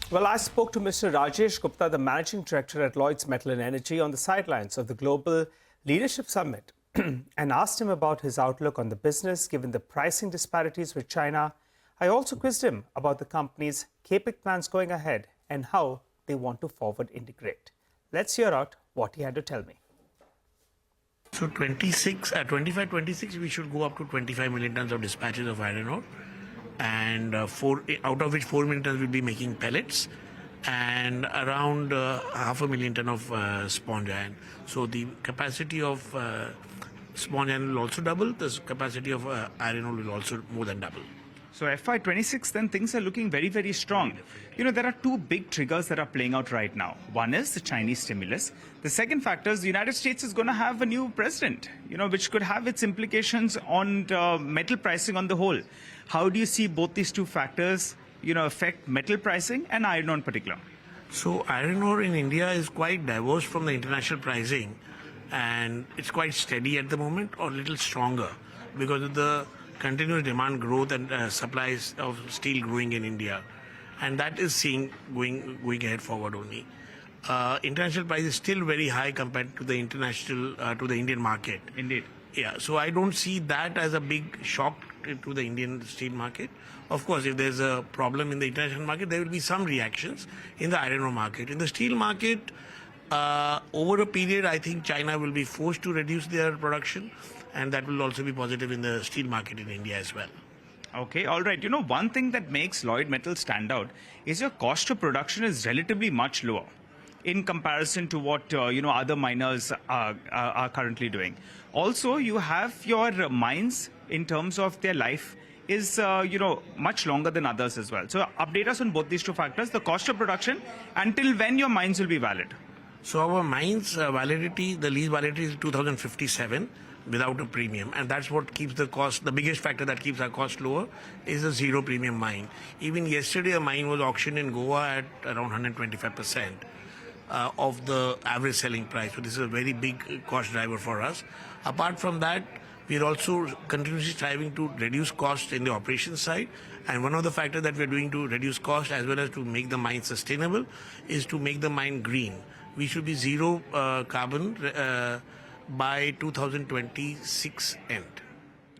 Well, I spoke to Mr. Rajesh Gupta, the managing director at Lloyds Metals and Energy, on the sidelines of the Global Leadership Summit and asked him about his outlook on the business given the pricing disparities with China. I also quizzed him about the company's CapEx plans going ahead and how they want to forward integrate. Let's hear out what he had to tell me. So 25-26, we should go up to 25 million tons of dispatches of iron ore, and out of which 4 million tons will be making pellets, and around 500,000 tons of sponge iron. So the capacity of sponge iron will also double. The capacity of iron ore will also more than double. So FY26, then things are looking very, very strong. You know, there are two big triggers that are playing out right now. One is the Chinese stimulus. The second factor is the United States is going to have a new president, which could have its implications on metal pricing on the whole. How do you see both these two factors, affect metal pricing and iron ore in particular? So iron ore in India is quite diverse from the international pricing, and it's quite steady at the moment, or a little stronger because of the continuous demand growth and supplies of steel growing in India, and that is going ahead forward only. International price is still very high compared to the Indian market. Indeed. Yeah, so I don't see that as a big shock to the Indian steel market. Of course, if there's a problem in the international market, there will be some reactions in the iron ore market. In the steel market, over a period, I think China will be forced to reduce their production, and that will also be positive in the steel market in India as well. Okay, all right. One thing that makes Lloyds Metals stand out is your cost of production is relatively much lower in comparison to what other miners are currently doing. Also, you have your mines in terms of their life is much longer than others as well. So update us on both these two factors, the cost of production, until when your mines will be valid. So our mines validity, the lease validity is 2057 without a premium, and that's what keeps the cost. The biggest factor that keeps our cost lower is a zero premium mine. Even yesterday, a mine was auctioned in Goa at around 125% of the average selling price. So this is a very big cost driver for us. Apart from that, we are also continuously striving to reduce costs in the operations side. And one of the factors that we are doing to reduce cost as well as to make the mine sustainable is to make the mine green. We should be zero carbon by 2026 end.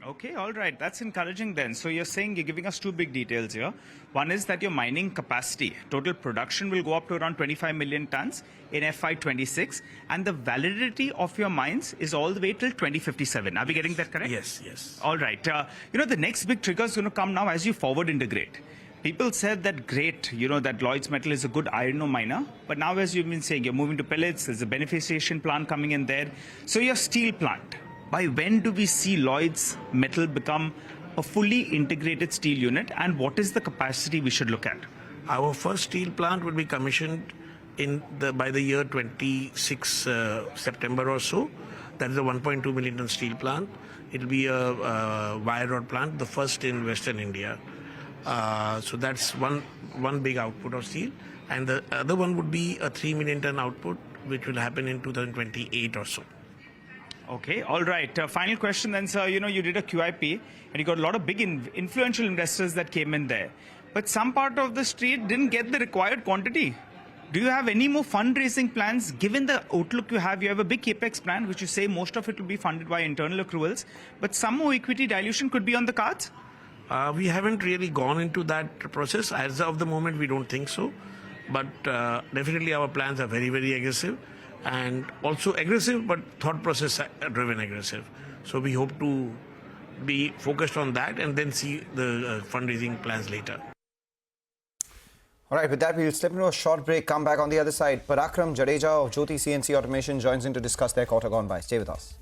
Okay, all right. That's encouraging then. So you're saying, you're giving us two big details here. One is that your mining capacity, total production will go up to around 25 million tons in FY26, and the validity of your mines is all the way till 2057. Are we getting that correct? Yes, yes. All right. The next big trigger is going to come now as you forward integrate. People said that great, that Lloyds Metal is a good iron ore miner. But now, as you've been saying, you're moving to pellets. There's a beneficiation plant coming in there. So your steel plant, by when do we see Lloyds Metal become a fully integrated steel unit? And what is the capacity we should look at? Our first steel plant will be commissioned by the year 26 September or so. That is a 1.2 million ton steel plant. It will be a wire rod plant, the first in Western India. So that's one big output of steel, and the other one would be a 3 million ton output, which will happen in 2028 or so. Okay, all right. Final question then, sir. You did a QIP, and you got a lot of big influential investors that came in there. But some part of the street didn't get the required quantity. Do you have any more fundraising plans? Given the outlook you have a big capex plan, which you say most of it will be funded by internal accruals, but some more equity dilution could be on the cards? We haven't really gone into that process. As of the moment, we don't think so. But definitely our plans are very, very aggressive, and also aggressive, but thought process driven aggressive. So we hope to be focused on that and then see the fundraising plans later. All right, with that, we'll slip into a short break, come back on the other side. Parakram Jadeja of Jyoti CNC Automation joins in to discuss their quarter gone by. Stay with us.